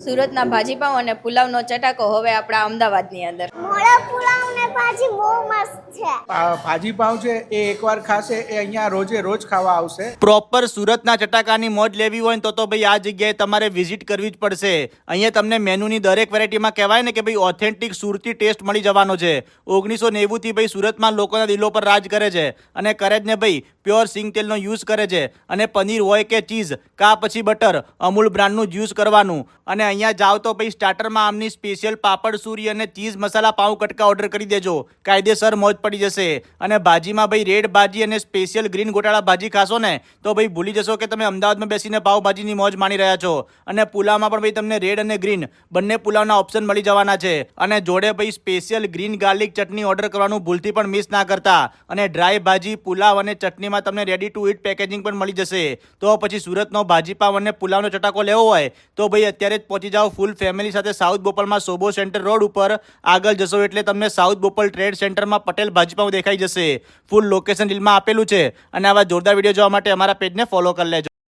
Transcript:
સુરતના ભાજીપાવ અને પુલાવનો ચટાકો હવે આપણા અમદાવાદની અંદર. મોળા પુલાવ ને ભાજી બહુ મસ્ત છે. ભાજી પાવ છે એ એકવાર ખાશે એ અહીંયા રોજે રોજ ખાવા આવશે. પ્રોપર સુરતના ચટાકાની મોજ લેવી હોય ને તો ભાઈ આ જગ્યાએ તમારે વિઝિટ કરવી જ પડશે. અહીંયા તમને મેનુની દરેક વેરાયટીમાં કહેવાય ને કે ભાઈ ઓથેન્ટિક સુરતી ટેસ્ટ મળી જવાનો છે. 1990 થી ભાઈ સુરતમાં લોકોના દિલો પર રાજ કરે છે અને કરે જ ને ભાઈ પ્યોર સિંગ તેલનો યુઝ કરે છે. અને પનીર હોય કે ચીઝ કા પછી બટર અમૂલ બ્રાન્ડનું જ યુઝ કરવાનું. અને અહીંયા જાઓ તો ભાઈ સ્ટાર્ટરમાં આમની સ્પેશિયલ પાપડ સુરી અને ચીઝ મસાલા પાઉં કટકા ઓર્ડર કરી દેજો. કાયદેસર મોજ પડી જશે. અને ભાજીમાં ભાઈ રેડ ભાજી અને સ્પેશિયલ ગ્રીન ગોટાળા ભાજી ખાશો ને તો ભાઈ ભૂલી જશો કે તમે અમદાવાદમાં બેસીને પાવભાજીની મોજ માણી રહ્યા છો. અને પુલાવમાં પણ ભાઈ તમને રેડ અને ગ્રીન બંને પુલાવના ઓપ્શન મળી જવાના છે. અને જોડે ભાઈ સ્પેશિયલ ગ્રીન ગાર્લિક ચટણી ઓર્ડર કરવાનું ભૂલથી પણ મિસ ના કરતા. અને ડ્રાય ભાજી પુલાવ અને ચટણીમાં તમને રેડી ટુ ઇટ પેકેજિંગ પણ મળી જશે. તો પછી સુરતનો ભાજીપાવ અને પુલાવનો ચટાકો લેવો હોય તો ભાઈ અત્યારે જ પહોંચી જાઓ ફૂલ ફેમિલી સાથે સાઉથ બોપલમાં સોબો સેન્ટર રોડ ઉપર. આગળ જશો એટલે તમને સાઉથ બોપલ ટ્રેડ સેન્ટરમાં પટેલ ભાજીપાવ દેખાઈ જશે. ફૂલ લોકેશન રીલમાં આપેલું છે. અને આવા જોરદાર વિડીયો જોવા માટે અમારા પેજને ફોલો કરી લેજો.